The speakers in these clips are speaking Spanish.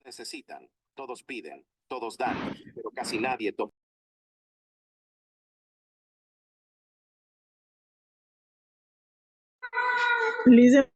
necesitan, todos piden, todos dan, pero casi nadie toma. Lisa,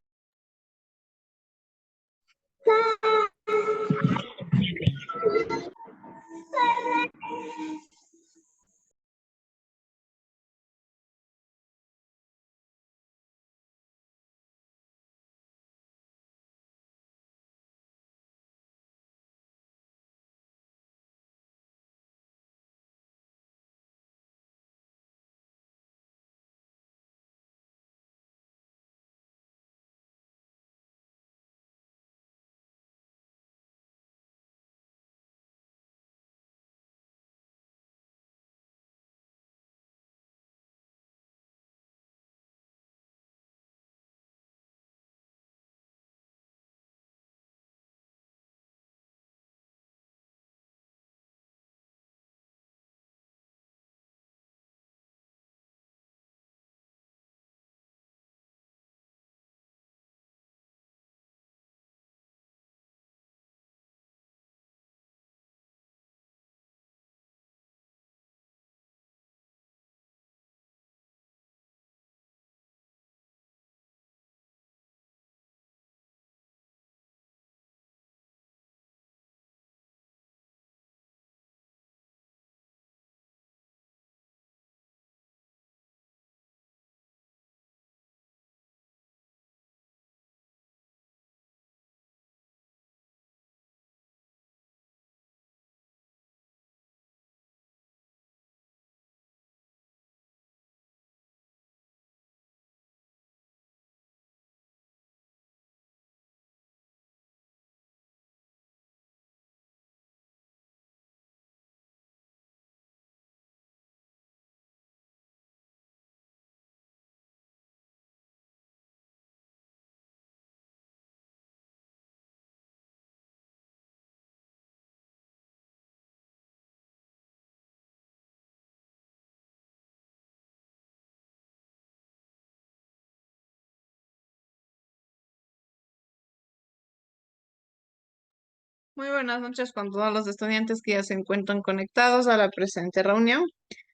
Muy buenas noches con todos los estudiantes que ya se encuentran conectados a la presente reunión.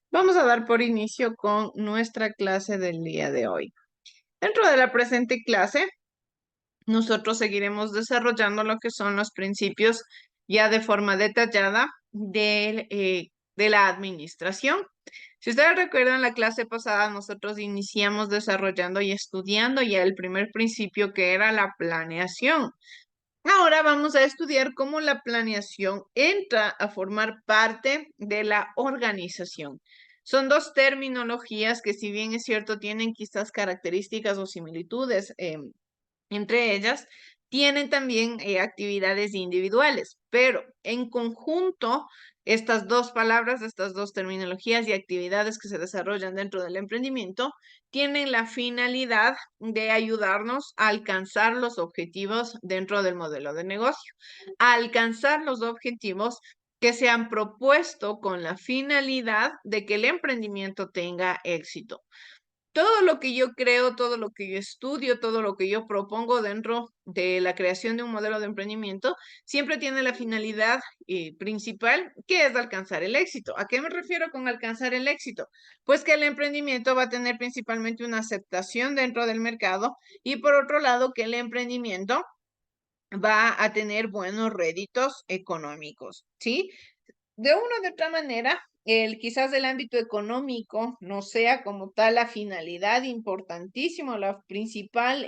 Vamos a dar por inicio con nuestra clase del día de hoy. Dentro de la presente clase, nosotros seguiremos desarrollando lo que son los principios ya de forma detallada de la administración. Si ustedes recuerdan, la clase pasada nosotros iniciamos desarrollando y estudiando ya el primer principio, que era la planeación. Ahora vamos a estudiar cómo la planeación entra a formar parte de la organización. Son dos terminologías que, si bien es cierto, tienen quizás características o similitudes entre ellas, tienen también actividades individuales, pero en conjunto, estas dos palabras, estas dos terminologías y actividades que se desarrollan dentro del emprendimiento tienen la finalidad de ayudarnos a alcanzar los objetivos dentro del modelo de negocio, a alcanzar los objetivos que se han propuesto con la finalidad de que el emprendimiento tenga éxito. Todo lo que yo creo, todo lo que yo estudio, todo lo que yo propongo dentro de la creación de un modelo de emprendimiento, siempre tiene la finalidad principal, que es alcanzar el éxito. ¿A qué me refiero con alcanzar el éxito? Pues que el emprendimiento va a tener principalmente una aceptación dentro del mercado, y por otro lado, que el emprendimiento va a tener buenos réditos económicos, ¿sí? De una u de otra manera, quizás el ámbito económico no sea como tal la finalidad importantísima, la principal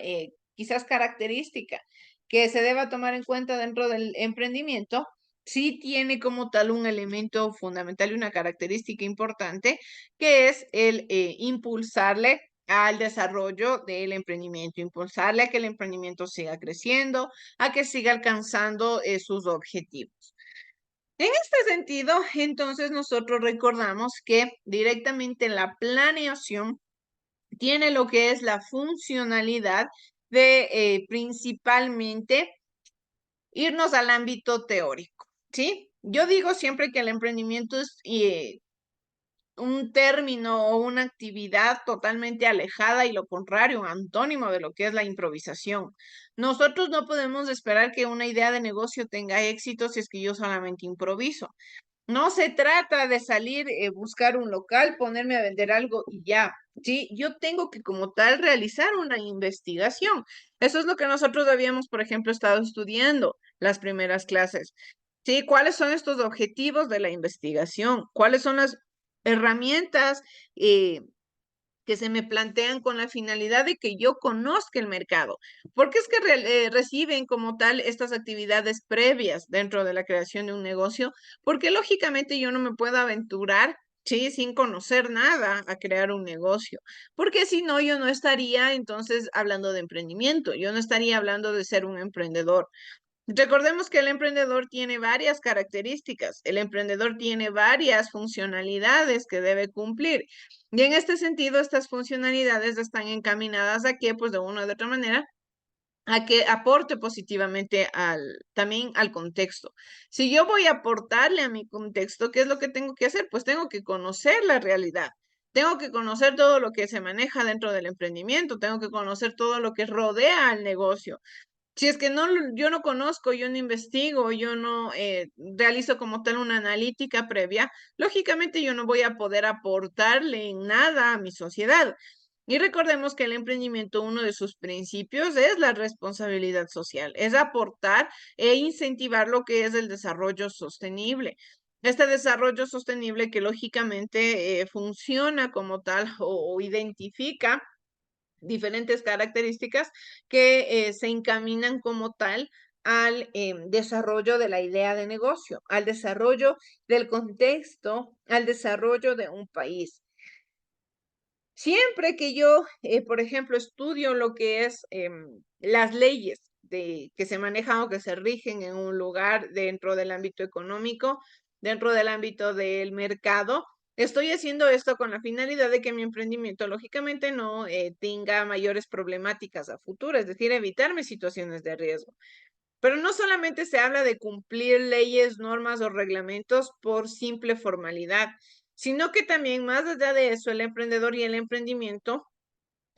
quizás característica que se deba tomar en cuenta dentro del emprendimiento. Sí tiene como tal un elemento fundamental y una característica importante, que es el impulsarle al desarrollo del emprendimiento, impulsarle a que el emprendimiento siga creciendo, a que siga alcanzando sus objetivos. En este sentido, entonces nosotros recordamos que directamente la planeación tiene lo que es la funcionalidad de principalmente irnos al ámbito teórico, ¿sí? Yo digo siempre que el emprendimiento es un término o una actividad totalmente alejada y lo contrario, un antónimo de lo que es la improvisación. Nosotros no podemos esperar que una idea de negocio tenga éxito si es que yo solamente improviso. No se trata de salir, buscar un local, ponerme a vender algo y ya. Sí, yo tengo que como tal realizar una investigación. Eso es lo que nosotros habíamos, por ejemplo, estado estudiando las primeras clases. Sí, ¿cuáles son estos objetivos de la investigación? ¿Cuáles son las herramientas eh, que se me plantean con la finalidad de que yo conozca el mercado? Porque es que reciben como tal estas actividades previas dentro de la creación de un negocio, porque lógicamente yo no me puedo aventurar, sí, sin conocer nada a crear un negocio, porque si no, yo no estaría entonces hablando de emprendimiento, yo no estaría hablando de ser un emprendedor. Recordemos que el emprendedor tiene varias características, el emprendedor tiene varias funcionalidades que debe cumplir. Y en este sentido, estas funcionalidades están encaminadas a que, pues de una u otra manera, a que aporte positivamente también al contexto. Si yo voy a aportarle a mi contexto, ¿qué es lo que tengo que hacer? Pues tengo que conocer la realidad. Tengo que conocer todo lo que se maneja dentro del emprendimiento, tengo que conocer todo lo que rodea al negocio. Si es que no, yo no conozco, yo no investigo, yo no realizo como tal una analítica previa, lógicamente yo no voy a poder aportarle en nada a mi sociedad. Y recordemos que el emprendimiento, uno de sus principios es la responsabilidad social, es aportar e incentivar lo que es el desarrollo sostenible. Este desarrollo sostenible que lógicamente funciona como tal o identifica diferentes características que se encaminan como tal al desarrollo de la idea de negocio, al desarrollo del contexto, al desarrollo de un país. Siempre que yo, por ejemplo, estudio lo que es las leyes que se manejan o que se rigen en un lugar dentro del ámbito económico, dentro del ámbito del mercado, estoy haciendo esto con la finalidad de que mi emprendimiento, lógicamente, no tenga mayores problemáticas a futuro, es decir, evitarme situaciones de riesgo. Pero no solamente se habla de cumplir leyes, normas o reglamentos por simple formalidad, sino que también más allá de eso, el emprendedor y el emprendimiento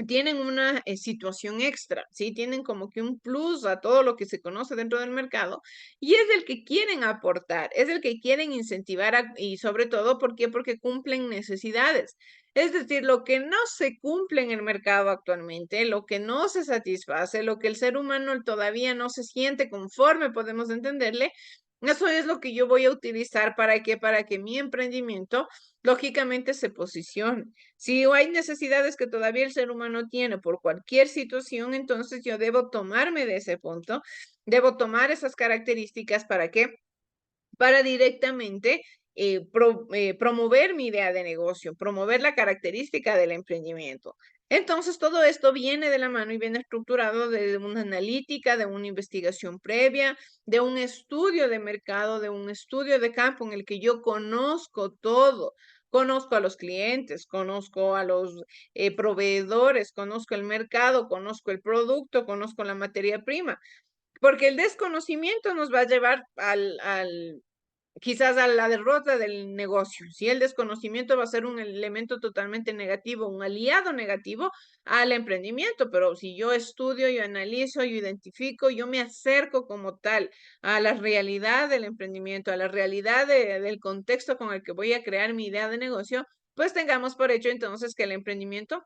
tienen una situación extra, ¿sí? Tienen como que un plus a todo lo que se conoce dentro del mercado y es el que quieren aportar, es el que quieren incentivar y sobre todo, ¿por qué? Porque cumplen necesidades. Es decir, lo que no se cumple en el mercado actualmente, lo que no se satisface, lo que el ser humano todavía no se siente conforme, podemos entenderle, eso es lo que yo voy a utilizar para que mi emprendimiento lógicamente se posicione. Si hay necesidades que todavía el ser humano tiene por cualquier situación, entonces yo debo tomarme de ese punto, debo tomar esas características para que para directamente promover mi idea de negocio, promover la característica del emprendimiento. Entonces, todo esto viene de la mano y viene estructurado de una analítica, de una investigación previa, de un estudio de mercado, de un estudio de campo en el que yo conozco todo. Conozco a los clientes, conozco a los proveedores, conozco el mercado, conozco el producto, conozco la materia prima, porque el desconocimiento nos va a llevar quizás a la derrota del negocio. Si el desconocimiento va a ser un elemento totalmente negativo, un aliado negativo al emprendimiento, pero si yo estudio, yo analizo, yo identifico, yo me acerco como tal a la realidad del emprendimiento, a la realidad del contexto con el que voy a crear mi idea de negocio, pues tengamos por hecho entonces que el emprendimiento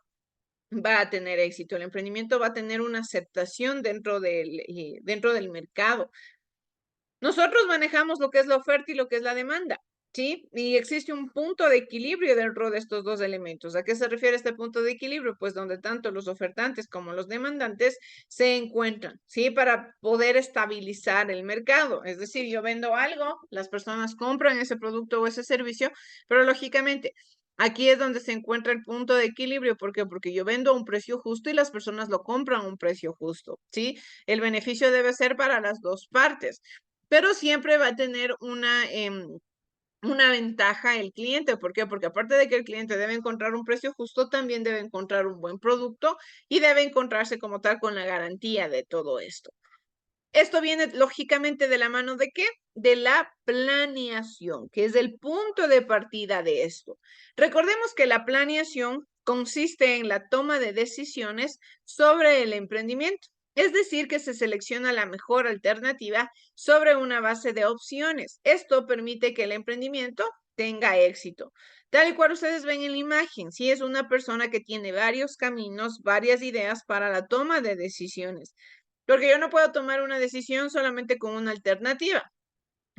va a tener éxito, el emprendimiento va a tener una aceptación dentro del mercado. Nosotros manejamos lo que es la oferta y lo que es la demanda, ¿sí? Y existe un punto de equilibrio dentro de estos dos elementos. ¿A qué se refiere este punto de equilibrio? Pues donde tanto los ofertantes como los demandantes se encuentran, ¿sí? Para poder estabilizar el mercado. Es decir, yo vendo algo, las personas compran ese producto o ese servicio, pero lógicamente aquí es donde se encuentra el punto de equilibrio. ¿Por qué? Porque yo vendo a un precio justo y las personas lo compran a un precio justo, ¿sí? El beneficio debe ser para las dos partes, pero siempre va a tener una ventaja el cliente. ¿Por qué? Porque aparte de que el cliente debe encontrar un precio justo, también debe encontrar un buen producto y debe encontrarse como tal con la garantía de todo esto. Esto viene lógicamente de la mano ¿de qué? De la planeación, que es el punto de partida de esto. Recordemos que la planeación consiste en la toma de decisiones sobre el emprendimiento. Es decir, que se selecciona la mejor alternativa sobre una base de opciones. Esto permite que el emprendimiento tenga éxito. Tal y cual ustedes ven en la imagen, si es una persona que tiene varios caminos, varias ideas para la toma de decisiones. Porque yo no puedo tomar una decisión solamente con una alternativa.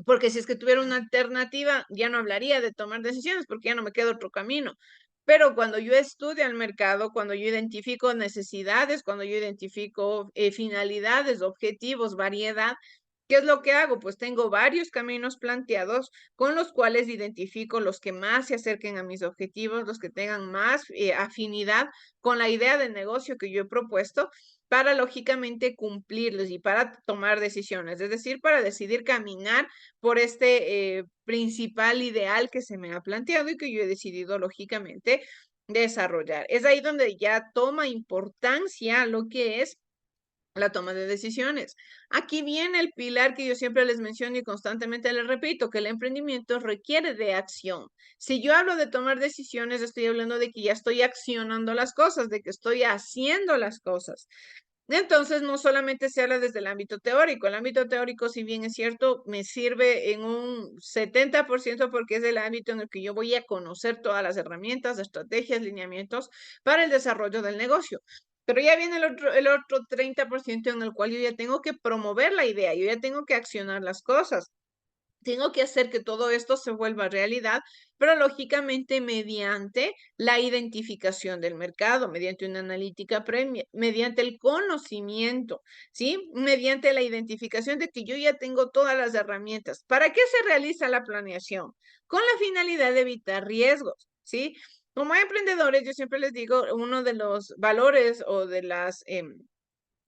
Porque si es que tuviera una alternativa, ya no hablaría de tomar decisiones porque ya no me queda otro camino. Pero cuando yo estudio el mercado, cuando yo identifico necesidades, cuando yo identifico finalidades, objetivos, variedad, ¿qué es lo que hago? Pues tengo varios caminos planteados con los cuales identifico los que más se acerquen a mis objetivos, los que tengan más afinidad con la idea de negocio que yo he propuesto para lógicamente cumplirlos y para tomar decisiones, es decir, para decidir caminar por este principal ideal que se me ha planteado y que yo he decidido lógicamente desarrollar. Es ahí donde ya toma importancia lo que es la toma de decisiones. Aquí viene el pilar que yo siempre les menciono y constantemente les repito, que el emprendimiento requiere de acción. Si yo hablo de tomar decisiones, estoy hablando de que ya estoy accionando las cosas, de que estoy haciendo las cosas. Entonces, no solamente se habla desde el ámbito teórico. El ámbito teórico, si bien es cierto, me sirve en un 70% porque es el ámbito en el que yo voy a conocer todas las herramientas, estrategias, lineamientos para el desarrollo del negocio. Pero ya viene el otro 30% en el cual yo ya tengo que promover la idea, yo ya tengo que accionar las cosas. Tengo que hacer que todo esto se vuelva realidad, pero lógicamente mediante la identificación del mercado, mediante una analítica previa, mediante el conocimiento, ¿sí? Mediante la identificación de que yo ya tengo todas las herramientas. ¿Para qué se realiza la planeación? Con la finalidad de evitar riesgos, ¿sí? Como emprendedores, yo siempre les digo, uno de los valores o de las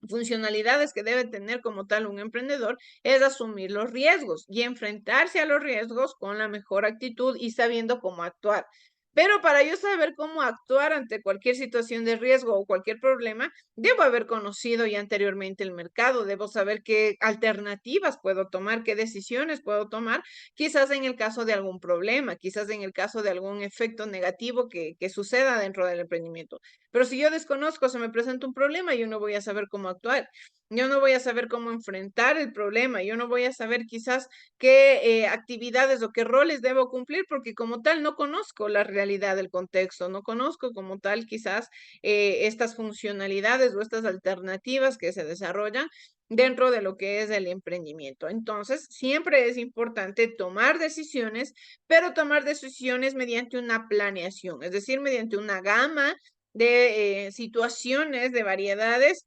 funcionalidades que debe tener como tal un emprendedor es asumir los riesgos y enfrentarse a los riesgos con la mejor actitud y sabiendo cómo actuar. Pero para yo saber cómo actuar ante cualquier situación de riesgo o cualquier problema, debo haber conocido ya anteriormente el mercado, debo saber qué alternativas puedo tomar, qué decisiones puedo tomar, quizás en el caso de algún problema, quizás en el caso de algún efecto negativo que suceda dentro del emprendimiento. Pero si yo desconozco, se me presenta un problema, yo no voy a saber cómo actuar. Yo no voy a saber cómo enfrentar el problema, yo no voy a saber quizás qué actividades o qué roles debo cumplir, porque como tal no conozco la realidad del contexto, no conozco como tal quizás estas funcionalidades o estas alternativas que se desarrollan dentro de lo que es el emprendimiento. Entonces, siempre es importante tomar decisiones, pero tomar decisiones mediante una planeación, es decir, mediante una gama de situaciones, de variedades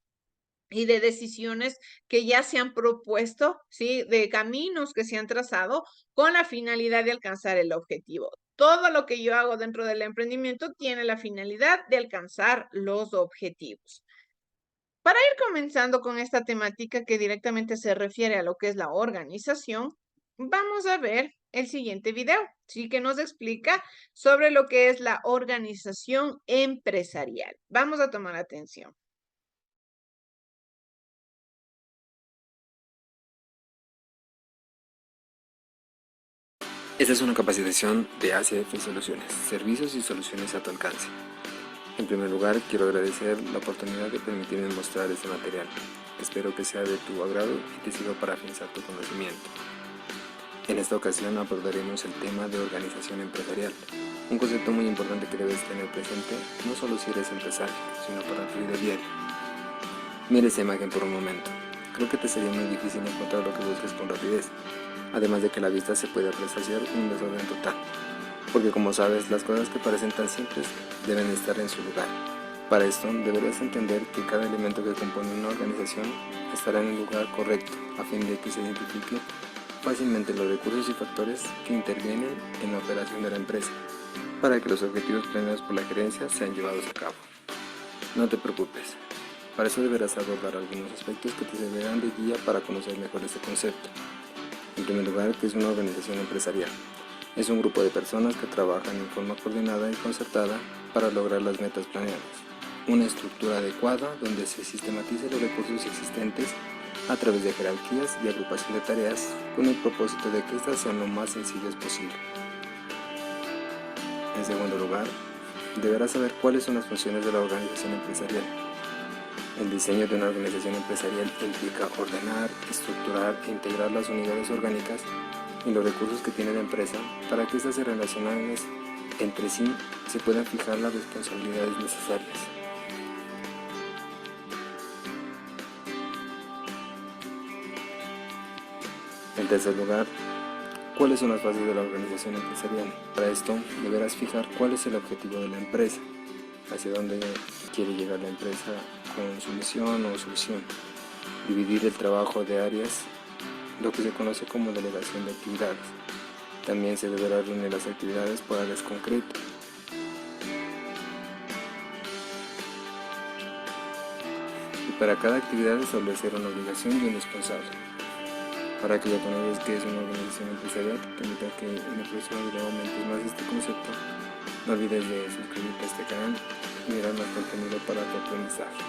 y de decisiones que ya se han propuesto, ¿sí? De caminos que se han trazado con la finalidad de alcanzar el objetivo. Todo lo que yo hago dentro del emprendimiento tiene la finalidad de alcanzar los objetivos. Para ir comenzando con esta temática que directamente se refiere a lo que es la organización, vamos a ver el siguiente video, sí, que nos explica sobre lo que es la organización empresarial. Vamos a tomar atención. Esta es una capacitación de ACF Soluciones, servicios y soluciones a tu alcance. En primer lugar, quiero agradecer la oportunidad de permitirme mostrar este material. Espero que sea de tu agrado y te sirva para afianzar tu conocimiento. En esta ocasión abordaremos el tema de organización empresarial, un concepto muy importante que debes tener presente no solo si eres empresario, sino para tu vida diaria. Mira esta imagen por un momento. Creo que te sería muy difícil encontrar lo que busques con rapidez, además de que a la vista se puede apreciar un desorden total, porque como sabes, las cosas que parecen tan simples deben estar en su lugar. Para esto deberás entender que cada elemento que compone una organización estará en el lugar correcto, a fin de que se identifique fácilmente los recursos y factores que intervienen en la operación de la empresa, para que los objetivos planeados por la gerencia sean llevados a cabo. No te preocupes, para eso deberás abordar algunos aspectos que te servirán de guía para conocer mejor este concepto. En primer lugar, ¿qué es una organización empresarial? Es un grupo de personas que trabajan en forma coordinada y concertada para lograr las metas planeadas. Una estructura adecuada donde se sistematicen los recursos existentes a través de jerarquías y agrupación de tareas con el propósito de que éstas sean lo más sencillas posible. En segundo lugar, deberás saber cuáles son las funciones de la organización empresarial. El diseño de una organización empresarial implica ordenar, estructurar e integrar las unidades orgánicas y los recursos que tiene la empresa para que éstas se relacionen entre sí y se puedan fijar las responsabilidades necesarias. En tercer lugar, ¿cuáles son las fases de la organización empresarial? Para esto, deberás fijar cuál es el objetivo de la empresa, hacia dónde quiere llegar la empresa con su misión o su visión. Dividir el trabajo de áreas, lo que se conoce como delegación de actividades. También se deberá reunir las actividades por áreas concretas. Y para cada actividad establecer una obligación y un responsable. Para que ya conozcas qué es una organización empresarial, te invito a que en el próximo video aumentes más este concepto. No olvides de suscribirte a este canal y mirar más contenido para tu aprendizaje.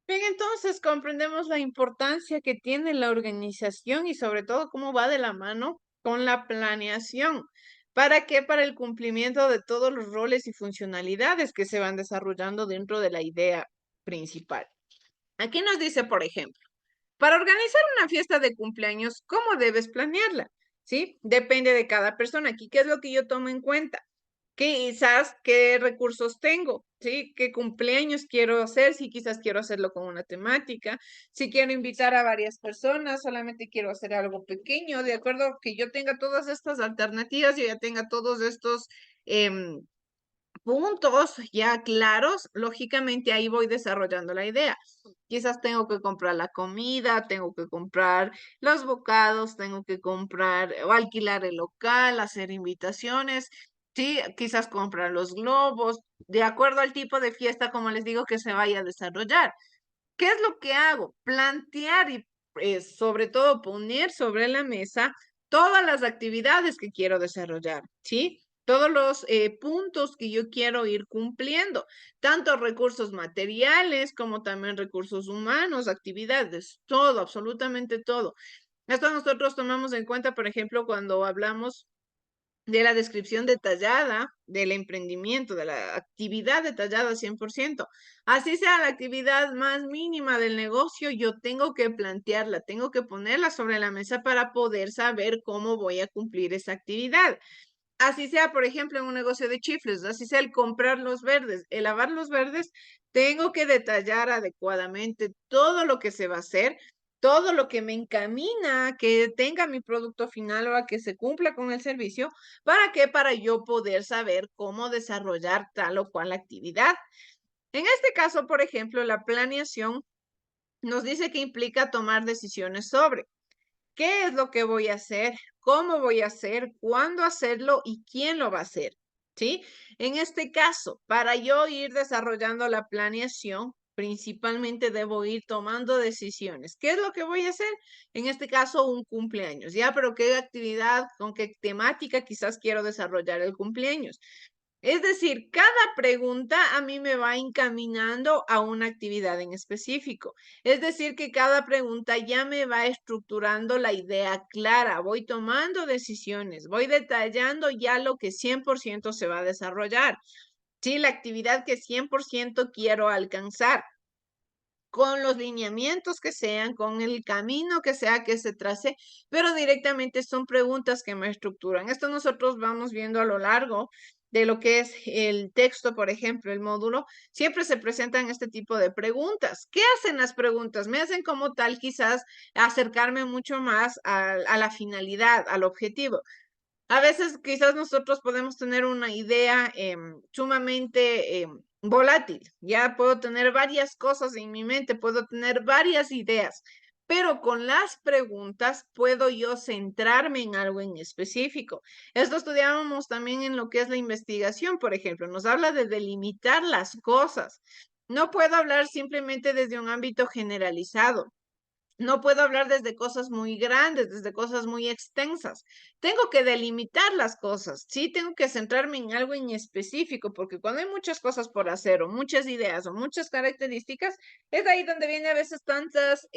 Bien, entonces comprendemos la importancia que tiene la organización y sobre todo cómo va de la mano con la planeación. ¿Para qué? Para el cumplimiento de todos los roles y funcionalidades que se van desarrollando dentro de la idea principal. Aquí nos dice, por ejemplo, para organizar una fiesta de cumpleaños, ¿cómo debes planearla? ¿Sí? Depende de cada persona. Aquí, ¿qué es lo que yo tomo en cuenta? Quizás qué recursos tengo, ¿sí? ¿Qué cumpleaños quiero hacer? Si quizás quiero hacerlo con una temática, si quiero invitar a varias personas, solamente quiero hacer algo pequeño, de acuerdo a que yo tenga todas estas alternativas, yo ya tenga todos estos puntos ya claros, lógicamente ahí voy desarrollando la idea. Quizás tengo que comprar la comida, tengo que comprar los bocados, tengo que comprar o alquilar el local, hacer invitaciones, sí, quizás comprar los globos, de acuerdo al tipo de fiesta, como les digo, que se vaya a desarrollar. ¿Qué es lo que hago? Plantear y sobre todo poner sobre la mesa todas las actividades que quiero desarrollar, ¿sí? Todos los puntos que yo quiero ir cumpliendo, tanto recursos materiales como también recursos humanos, actividades, todo, absolutamente todo. Esto nosotros tomamos en cuenta, por ejemplo, cuando hablamos de la descripción detallada del emprendimiento, de la actividad detallada 100%. Así sea la actividad más mínima del negocio, yo tengo que plantearla, tengo que ponerla sobre la mesa para poder saber cómo voy a cumplir esa actividad. Así sea, por ejemplo, en un negocio de chifles, así sea el comprar los verdes, el lavar los verdes, tengo que detallar adecuadamente todo lo que se va a hacer, todo lo que me encamina a que tenga mi producto final o a que se cumpla con el servicio. ¿Para qué? Para yo poder saber cómo desarrollar tal o cual actividad. En este caso, por ejemplo, la planeación nos dice que implica tomar decisiones sobre qué es lo que voy a hacer, cómo voy a hacer, cuándo hacerlo y quién lo va a hacer, ¿sí? En este caso, para yo ir desarrollando la planeación, principalmente debo ir tomando decisiones. ¿Qué es lo que voy a hacer? En este caso, un cumpleaños, ¿ya? Pero ¿qué actividad, con qué temática quizás quiero desarrollar el cumpleaños? Es decir, cada pregunta a mí me va encaminando a una actividad en específico. Es decir, que cada pregunta ya me va estructurando la idea clara, voy tomando decisiones, voy detallando ya lo que 100% se va a desarrollar. Sí, la actividad que 100% quiero alcanzar con los lineamientos que sean, con el camino que sea que se trace, pero directamente son preguntas que me estructuran. Esto nosotros vamos viendo a lo largo de lo que es el texto, por ejemplo, el módulo, siempre se presentan este tipo de preguntas. ¿Qué hacen las preguntas? Me hacen como tal quizás acercarme mucho más a la finalidad, al objetivo. A veces quizás nosotros podemos tener una idea sumamente volátil. Ya puedo tener varias cosas en mi mente, puedo tener varias ideas, pero con las preguntas puedo yo centrarme en algo en específico. Esto estudiábamos también en lo que es la investigación, por ejemplo, nos habla de delimitar las cosas. No puedo hablar simplemente desde un ámbito generalizado. No puedo hablar desde cosas muy grandes, desde cosas muy extensas. Tengo que delimitar las cosas, ¿sí? Tengo que centrarme en algo en específico, porque cuando hay muchas cosas por hacer, o muchas ideas, o muchas características, es ahí donde viene a veces tantas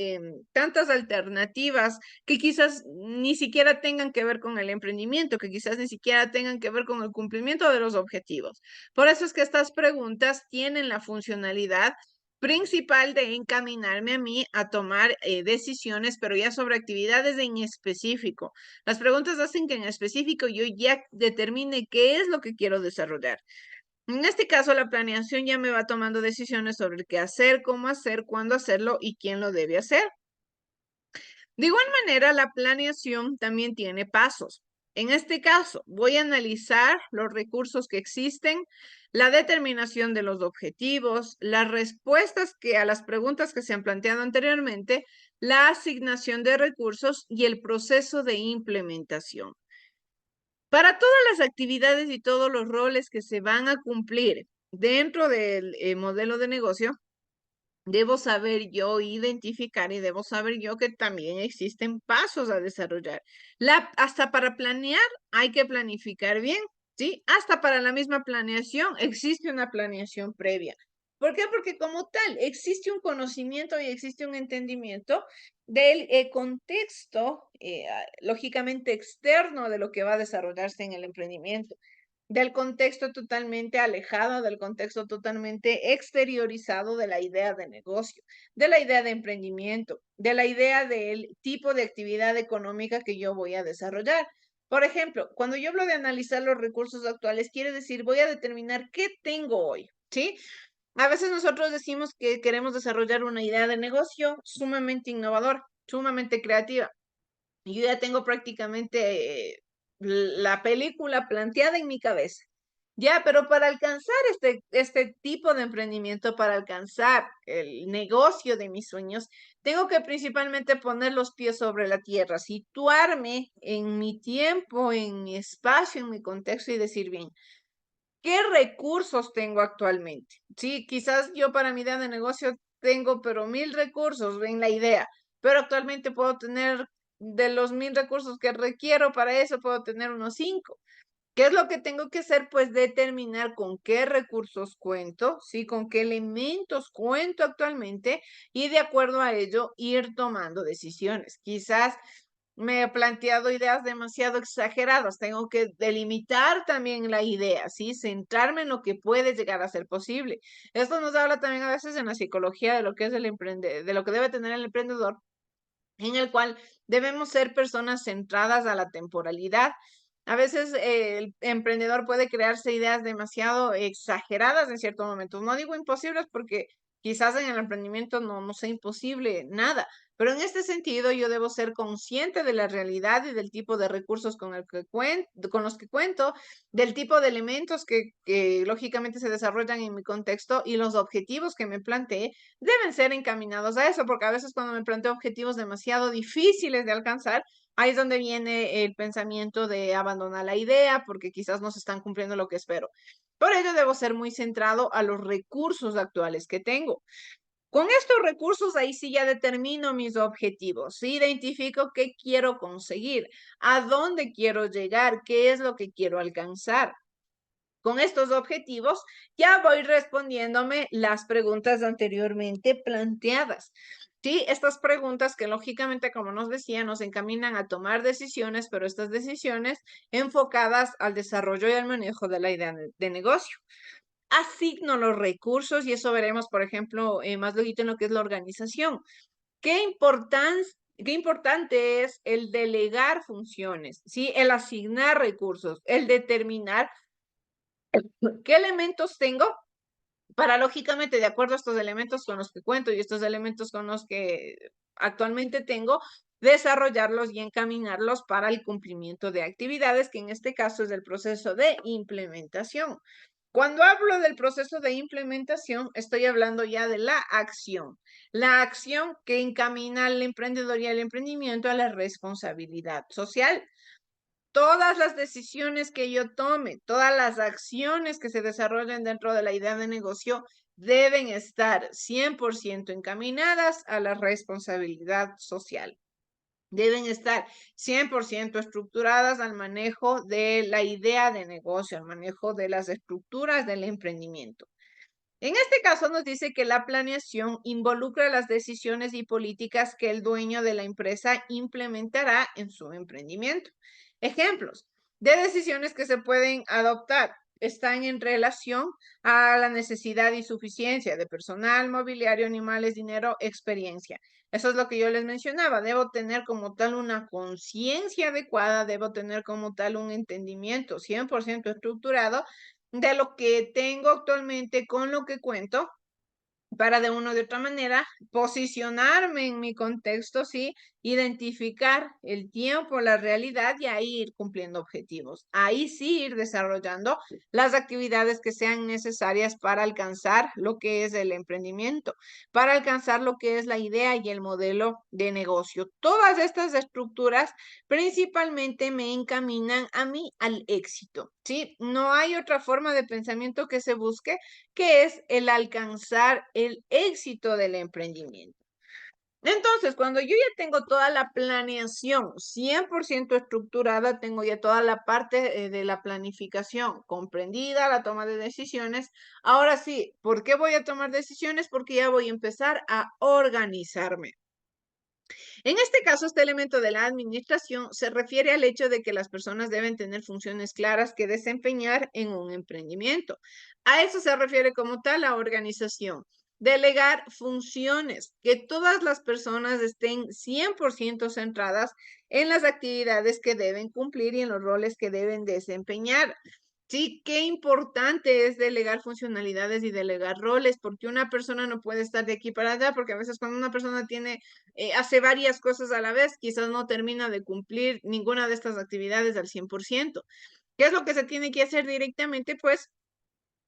alternativas que quizás ni siquiera tengan que ver con el emprendimiento, que quizás ni siquiera tengan que ver con el cumplimiento de los objetivos. Por eso es que estas preguntas tienen la funcionalidad principal de encaminarme a mí a tomar decisiones, pero ya sobre actividades en específico. Las preguntas hacen que en específico yo ya determine qué es lo que quiero desarrollar. En este caso, la planeación ya me va tomando decisiones sobre qué hacer, cómo hacer, cuándo hacerlo y quién lo debe hacer. De igual manera, la planeación también tiene pasos. En este caso, voy a analizar los recursos que existen, la determinación de los objetivos, las respuestas a las preguntas que se han planteado anteriormente, la asignación de recursos y el proceso de implementación. Para todas las actividades y todos los roles que se van a cumplir dentro del modelo de negocio, debo saber yo identificar y debo saber yo que también existen pasos a desarrollar. Hasta para planear hay que planificar bien, ¿sí? Hasta para la misma planeación existe una planeación previa. ¿Por qué? Porque como tal existe un conocimiento y existe un entendimiento del contexto, lógicamente externo de lo que va a desarrollarse en el emprendimiento, del contexto totalmente alejado, del contexto totalmente exteriorizado de la idea de negocio, de la idea de emprendimiento, de la idea del tipo de actividad económica que yo voy a desarrollar. Por ejemplo, cuando yo hablo de analizar los recursos actuales, quiere decir voy a determinar qué tengo hoy, ¿sí? A veces nosotros decimos que queremos desarrollar una idea de negocio sumamente innovadora, sumamente creativa. Yo ya tengo prácticamente la película planteada en mi cabeza. Ya, pero para alcanzar este tipo de emprendimiento, para alcanzar el negocio de mis sueños, tengo que principalmente poner los pies sobre la tierra, situarme en mi tiempo, en mi espacio, en mi contexto y decir, bien, ¿qué recursos tengo actualmente? Sí, quizás yo para mi idea de negocio tengo, pero 1000 recursos en la idea, pero actualmente puedo tener de los 1000 recursos que requiero para eso, puedo tener unos 5. ¿Qué es lo que tengo que hacer? Pues determinar con qué recursos cuento, ¿sí? Con qué elementos cuento actualmente y de acuerdo a ello ir tomando decisiones. Quizás me he planteado ideas demasiado exageradas, tengo que delimitar también la idea, ¿sí? Centrarme en lo que puede llegar a ser posible. Esto nos habla también a veces en la psicología de lo que es de lo que debe tener el emprendedor, en el cual debemos ser personas centradas a la temporalidad. A veces el emprendedor puede crearse ideas demasiado exageradas en ciertos momentos. No digo imposibles porque quizás en el emprendimiento no sea imposible nada, pero en este sentido yo debo ser consciente de la realidad y del tipo de recursos con los que cuento, del tipo de elementos que lógicamente se desarrollan en mi contexto y los objetivos que me planteé deben ser encaminados a eso, porque a veces cuando me planteo objetivos demasiado difíciles de alcanzar, ahí es donde viene el pensamiento de abandonar la idea, porque quizás no se están cumpliendo lo que espero. Por ello debo ser muy centrado a los recursos actuales que tengo. Con estos recursos, ahí sí ya determino mis objetivos, ¿sí? Identifico qué quiero conseguir, a dónde quiero llegar, qué es lo que quiero alcanzar. Con estos objetivos ya voy respondiéndome las preguntas anteriormente planteadas. Sí, estas preguntas que lógicamente, como nos decía, nos encaminan a tomar decisiones, pero estas decisiones enfocadas al desarrollo y al manejo de la idea de negocio. Asigno los recursos y eso veremos, por ejemplo, más luego en lo que es la organización. Qué importante es el delegar funciones, ¿sí? El asignar recursos, el determinar qué elementos tengo para lógicamente, de acuerdo a estos elementos con los que cuento y estos elementos con los que actualmente tengo, desarrollarlos y encaminarlos para el cumplimiento de actividades, que en este caso es el proceso de implementación. Cuando hablo del proceso de implementación, estoy hablando ya de la acción que encamina al emprendedor y al emprendimiento a la responsabilidad social. Todas las decisiones que yo tome, todas las acciones que se desarrollen dentro de la idea de negocio deben estar 100% encaminadas a la responsabilidad social. Deben estar 100% estructuradas al manejo de la idea de negocio, al manejo de las estructuras del emprendimiento. En este caso nos dice que la planeación involucra las decisiones y políticas que el dueño de la empresa implementará en su emprendimiento. Ejemplos de decisiones que se pueden adoptar están en relación a la necesidad y suficiencia de personal, mobiliario, animales, dinero, experiencia. Eso es lo que yo les mencionaba. Debo tener como tal una conciencia adecuada, debo tener como tal un entendimiento 100% estructurado de lo que tengo actualmente, con lo que cuento, para de una u otra manera posicionarme en mi contexto, sí, identificar el tiempo, la realidad y ahí ir cumpliendo objetivos. Ahí sí ir desarrollando las actividades que sean necesarias para alcanzar lo que es el emprendimiento, para alcanzar lo que es la idea y el modelo de negocio. Todas estas estructuras principalmente me encaminan a mí al éxito, ¿sí? No hay otra forma de pensamiento que se busque que es el alcanzar el éxito del emprendimiento. Entonces, cuando yo ya tengo toda la planeación 100% estructurada, tengo ya toda la parte de la planificación comprendida, la toma de decisiones. Ahora sí, ¿por qué voy a tomar decisiones? Porque ya voy a empezar a organizarme. En este caso, este elemento de la administración se refiere al hecho de que las personas deben tener funciones claras que desempeñar en un emprendimiento. A eso se refiere como tal la organización. Delegar funciones, que todas las personas estén 100% centradas en las actividades que deben cumplir y en los roles que deben desempeñar. Sí, qué importante es delegar funcionalidades y delegar roles, porque una persona no puede estar de aquí para allá, porque a veces cuando una persona hace varias cosas a la vez, quizás no termina de cumplir ninguna de estas actividades al 100%. ¿Qué es lo que se tiene que hacer directamente? Pues,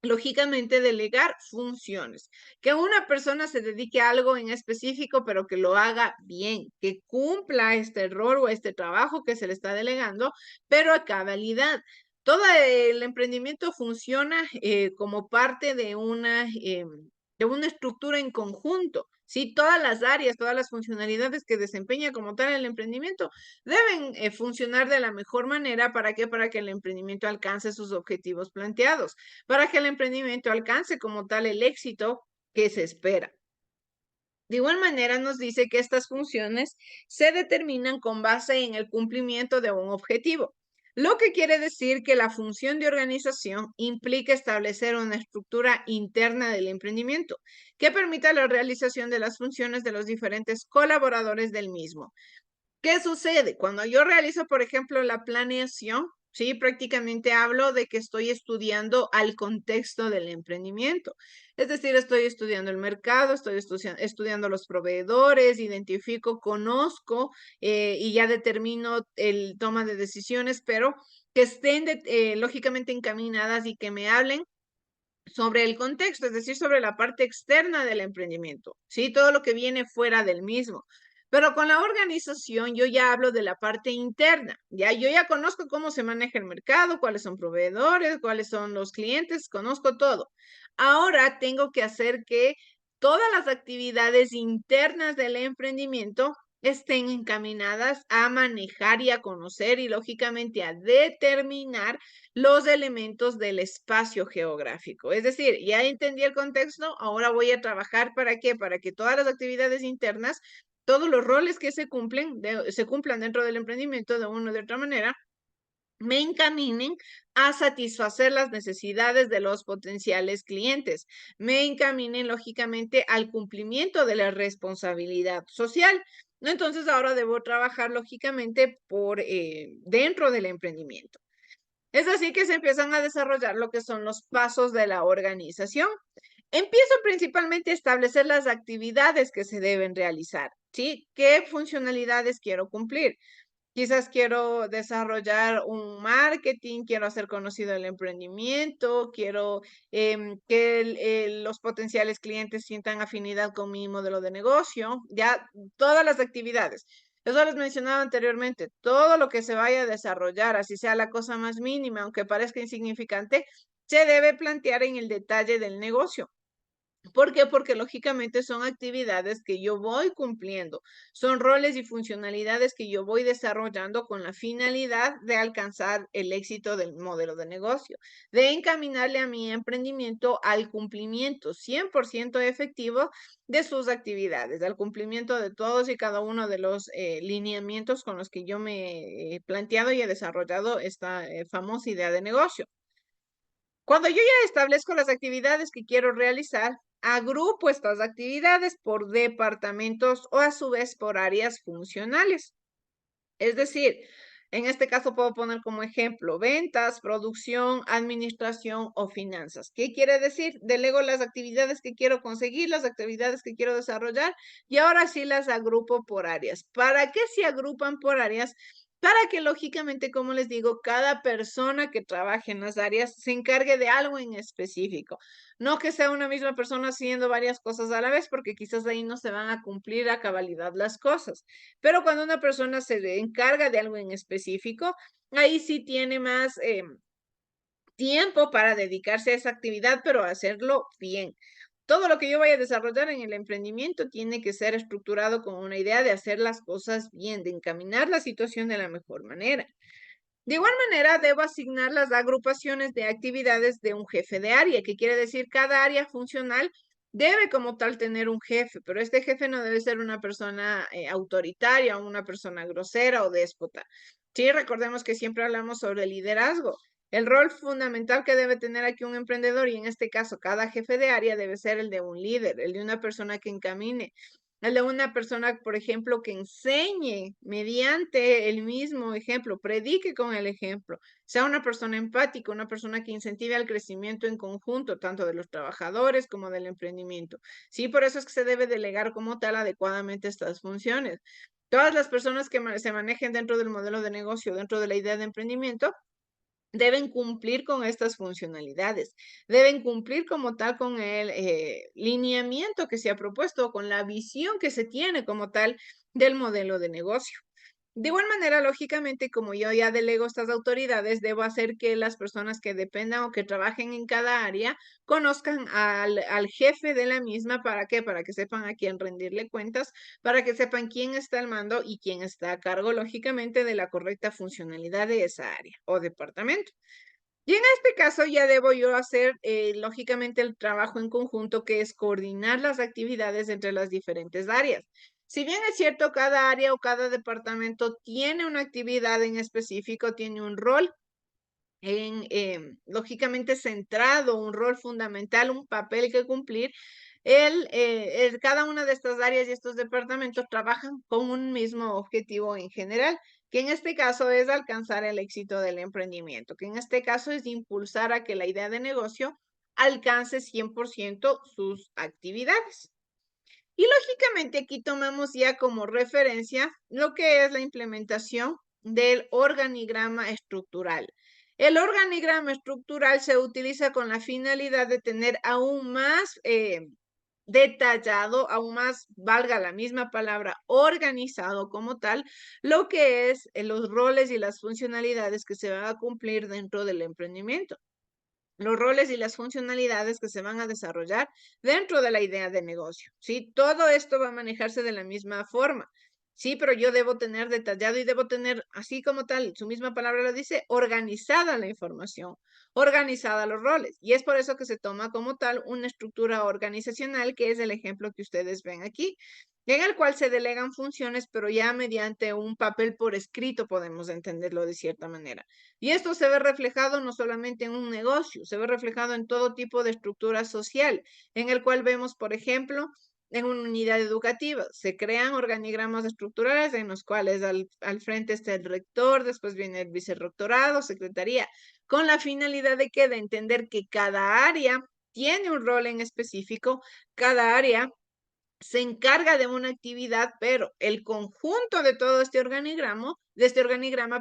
lógicamente, delegar funciones. Que una persona se dedique a algo en específico, pero que lo haga bien, que cumpla este rol o este trabajo que se le está delegando, pero a cabalidad. Todo el emprendimiento funciona como parte de una estructura en conjunto. Sí, todas las áreas, todas las funcionalidades que desempeña como tal el emprendimiento deben funcionar de la mejor manera. ¿Para qué? Para que el emprendimiento alcance sus objetivos planteados, para que el emprendimiento alcance como tal el éxito que se espera. De igual manera, nos dice que estas funciones se determinan con base en el cumplimiento de un objetivo, lo que quiere decir que la función de organización implica establecer una estructura interna del emprendimiento que permita la realización de las funciones de los diferentes colaboradores del mismo. ¿Qué sucede? Cuando yo realizo, por ejemplo, la planeación, sí, prácticamente hablo de que estoy estudiando al contexto del emprendimiento. Es decir, estoy estudiando el mercado, estoy estudiando los proveedores, identifico, conozco y ya determino el toma de decisiones, pero que estén lógicamente encaminadas y que me hablen sobre el contexto, es decir, sobre la parte externa del emprendimiento, ¿sí? Todo lo que viene fuera del mismo. Pero con la organización yo ya hablo de la parte interna, ya yo ya conozco cómo se maneja el mercado, cuáles son proveedores, cuáles son los clientes, conozco todo. Ahora tengo que hacer que todas las actividades internas del emprendimiento estén encaminadas a manejar y a conocer y lógicamente a determinar los elementos del espacio geográfico. Es decir, ya entendí el contexto, ahora voy a trabajar ¿para qué? Para que todas las actividades internas, todos los roles que se cumplan dentro del emprendimiento de una u otra manera, me encaminen a satisfacer las necesidades de los potenciales clientes, me encaminen lógicamente al cumplimiento de la responsabilidad social. Entonces ahora debo trabajar lógicamente por dentro del emprendimiento. Es así que se empiezan a desarrollar lo que son los pasos de la organización. Empiezo principalmente a establecer las actividades que se deben realizar, ¿sí? ¿Qué funcionalidades quiero cumplir? Quizás quiero desarrollar un marketing, quiero hacer conocido el emprendimiento, quiero que los potenciales clientes sientan afinidad con mi modelo de negocio, ya todas las actividades. Eso les mencionaba anteriormente, todo lo que se vaya a desarrollar, así sea la cosa más mínima, aunque parezca insignificante, se debe plantear en el detalle del negocio. ¿Por qué? Porque lógicamente son actividades que yo voy cumpliendo, son roles y funcionalidades que yo voy desarrollando con la finalidad de alcanzar el éxito del modelo de negocio, de encaminarle a mi emprendimiento al cumplimiento 100% efectivo de sus actividades, al cumplimiento de todos y cada uno de los lineamientos con los que yo me he planteado y he desarrollado esta famosa idea de negocio. Cuando yo ya establezco las actividades que quiero realizar, agrupo estas actividades por departamentos o a su vez por áreas funcionales. Es decir, en este caso puedo poner como ejemplo ventas, producción, administración o finanzas. ¿Qué quiere decir? Delego las actividades que quiero conseguir, las actividades que quiero desarrollar y ahora sí las agrupo por áreas. ¿Para qué se agrupan por áreas? Para que lógicamente, como les digo, cada persona que trabaje en las áreas se encargue de algo en específico. No que sea una misma persona haciendo varias cosas a la vez, porque quizás ahí no se van a cumplir a cabalidad las cosas. Pero cuando una persona se encarga de algo en específico, ahí sí tiene más tiempo para dedicarse a esa actividad, pero hacerlo bien. Todo lo que yo vaya a desarrollar en el emprendimiento tiene que ser estructurado con una idea de hacer las cosas bien, de encaminar la situación de la mejor manera. De igual manera, debo asignar las agrupaciones de actividades de un jefe de área, que quiere decir cada área funcional debe como tal tener un jefe, pero este jefe no debe ser una persona autoritaria o una persona grosera o déspota. Sí, recordemos que siempre hablamos sobre liderazgo. El rol fundamental que debe tener aquí un emprendedor, y en este caso cada jefe de área, debe ser el de un líder, el de una persona que encamine, el de una persona, por ejemplo, que enseñe mediante el mismo ejemplo, predique con el ejemplo, sea una persona empática, una persona que incentive al crecimiento en conjunto, tanto de los trabajadores como del emprendimiento. Sí, por eso es que se debe delegar como tal adecuadamente estas funciones. Todas las personas que se manejen dentro del modelo de negocio, dentro de la idea de emprendimiento, deben cumplir con estas funcionalidades, deben cumplir como tal con el lineamiento que se ha propuesto, con la visión que se tiene como tal del modelo de negocio. De igual manera, lógicamente, como yo ya delego estas autoridades, debo hacer que las personas que dependan o que trabajen en cada área conozcan al jefe de la misma. ¿Para qué? Para que sepan a quién rendirle cuentas, para que sepan quién está al mando y quién está a cargo, lógicamente, de la correcta funcionalidad de esa área o departamento. Y en este caso ya debo yo hacer, lógicamente, el trabajo en conjunto, que es coordinar las actividades entre las diferentes áreas. Si bien es cierto, cada área o cada departamento tiene una actividad en específico, tiene un rol lógicamente centrado, un rol fundamental, un papel que cumplir, cada una de estas áreas y estos departamentos trabajan con un mismo objetivo en general, que en este caso es alcanzar el éxito del emprendimiento, que en este caso es impulsar a que la idea de negocio alcance 100% sus actividades. Y lógicamente aquí tomamos ya como referencia lo que es la implementación del organigrama estructural. El organigrama estructural se utiliza con la finalidad de tener aún más detallado, aún más, valga la misma palabra, organizado como tal, lo que es los roles y las funcionalidades que se van a cumplir dentro del emprendimiento, los roles y las funcionalidades que se van a desarrollar dentro de la idea de negocio, ¿sí? Todo esto va a manejarse de la misma forma, ¿sí? Pero yo debo tener detallado y debo tener, así como tal, su misma palabra lo dice, organizada la información, organizada los roles. Y es por eso que se toma como tal una estructura organizacional, que es el ejemplo que ustedes ven aquí, en el cual se delegan funciones, pero ya mediante un papel por escrito, podemos entenderlo de cierta manera. Y esto se ve reflejado no solamente en un negocio, se ve reflejado en todo tipo de estructura social, en el cual vemos, por ejemplo, en una unidad educativa, se crean organigramas estructurales en los cuales al frente está el rector, después viene el vicerrectorado, secretaría, con la finalidad de que de entender que cada área tiene un rol en específico, cada área se encarga de una actividad, pero el conjunto de todo este organigrama,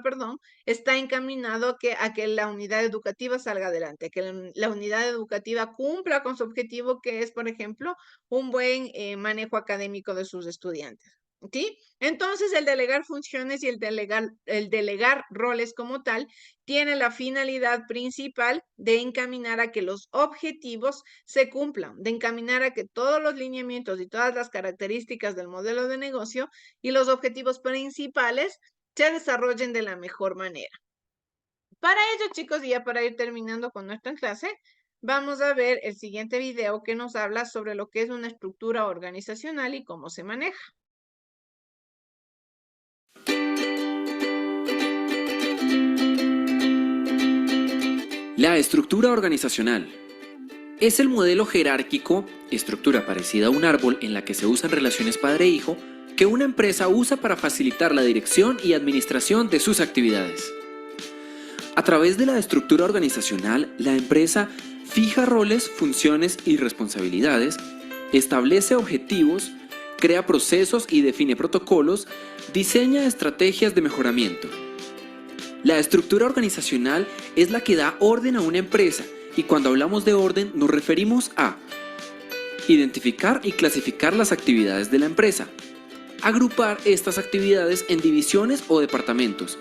perdón, está encaminado a que la unidad educativa salga adelante, a que la unidad educativa cumpla con su objetivo, que es, por ejemplo, un buen manejo académico de sus estudiantes. ¿Sí? Entonces, el delegar funciones y el delegar roles como tal tiene la finalidad principal de encaminar a que los objetivos se cumplan, de encaminar a que todos los lineamientos y todas las características del modelo de negocio y los objetivos principales se desarrollen de la mejor manera. Para ello, chicos, y ya para ir terminando con nuestra clase, vamos a ver el siguiente video que nos habla sobre lo que es una estructura organizacional y cómo se maneja. La estructura organizacional es el modelo jerárquico, estructura parecida a un árbol en la que se usan relaciones padre-hijo, que una empresa usa para facilitar la dirección y administración de sus actividades. A través de la estructura organizacional, la empresa fija roles, funciones y responsabilidades, establece objetivos, crea procesos y define protocolos, diseña estrategias de mejoramiento. La estructura organizacional es la que da orden a una empresa y cuando hablamos de orden nos referimos a identificar y clasificar las actividades de la empresa, agrupar estas actividades en divisiones o departamentos,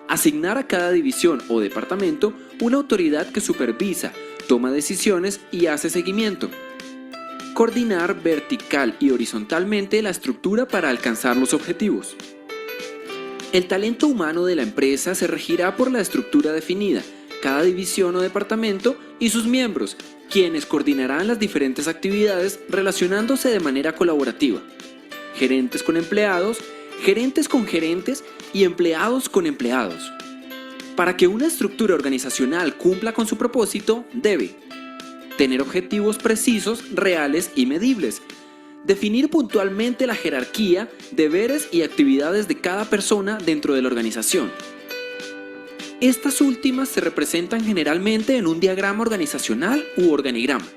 asignar a cada división o departamento una autoridad que supervisa, toma decisiones y hace seguimiento, coordinar vertical y horizontalmente la estructura para alcanzar los objetivos. El talento humano de la empresa se regirá por la estructura definida, cada división o departamento y sus miembros, quienes coordinarán las diferentes actividades relacionándose de manera colaborativa. Gerentes con empleados, gerentes con gerentes y empleados con empleados. Para que una estructura organizacional cumpla con su propósito, debe tener objetivos precisos, reales y medibles. Definir puntualmente la jerarquía, deberes y actividades de cada persona dentro de la organización. Estas últimas se representan generalmente en un diagrama organizacional u organigrama.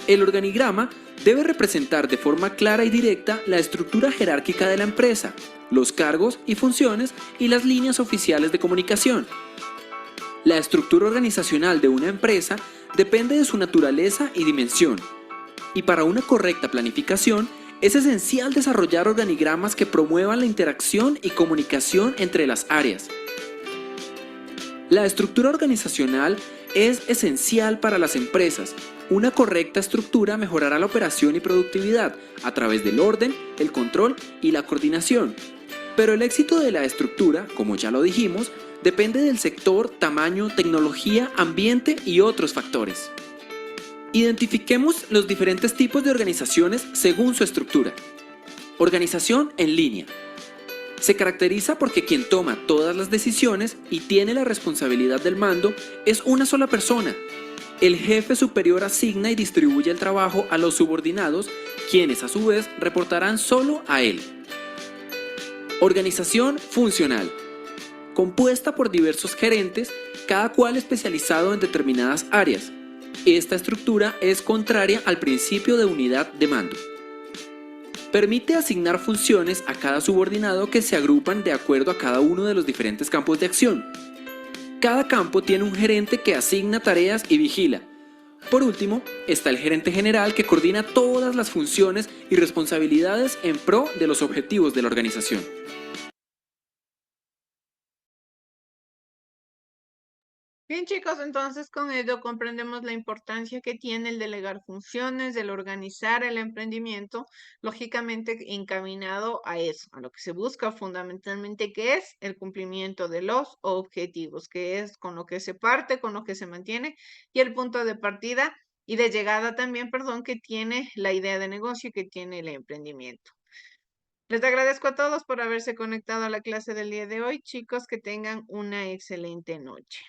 El organigrama debe representar de forma clara y directa la estructura jerárquica de la empresa, los cargos y funciones y las líneas oficiales de comunicación. La estructura organizacional de una empresa depende de su naturaleza y dimensión. Y para una correcta planificación, es esencial desarrollar organigramas que promuevan la interacción y comunicación entre las áreas. La estructura organizacional es esencial para las empresas. Una correcta estructura mejorará la operación y productividad a través del orden, el control y la coordinación. Pero el éxito de la estructura, como ya lo dijimos, depende del sector, tamaño, tecnología, ambiente y otros factores. Identifiquemos los diferentes tipos de organizaciones según su estructura. Organización en línea. Se caracteriza porque quien toma todas las decisiones y tiene la responsabilidad del mando es una sola persona. El jefe superior asigna y distribuye el trabajo a los subordinados, quienes a su vez reportarán solo a él. Organización funcional. Compuesta por diversos gerentes, cada cual especializado en determinadas áreas. Esta estructura es contraria al principio de unidad de mando. Permite asignar funciones a cada subordinado que se agrupan de acuerdo a cada uno de los diferentes campos de acción. Cada campo tiene un gerente que asigna tareas y vigila. Por último, está el gerente general que coordina todas las funciones y responsabilidades en pro de los objetivos de la organización. Bien, chicos, entonces con ello comprendemos la importancia que tiene el delegar funciones, el organizar el emprendimiento, lógicamente encaminado a eso, a lo que se busca fundamentalmente, que es el cumplimiento de los objetivos, que es con lo que se parte, con lo que se mantiene, y el punto de partida y de llegada también, perdón, que tiene la idea de negocio y que tiene el emprendimiento. Les agradezco a todos por haberse conectado a la clase del día de hoy. Chicos, que tengan una excelente noche.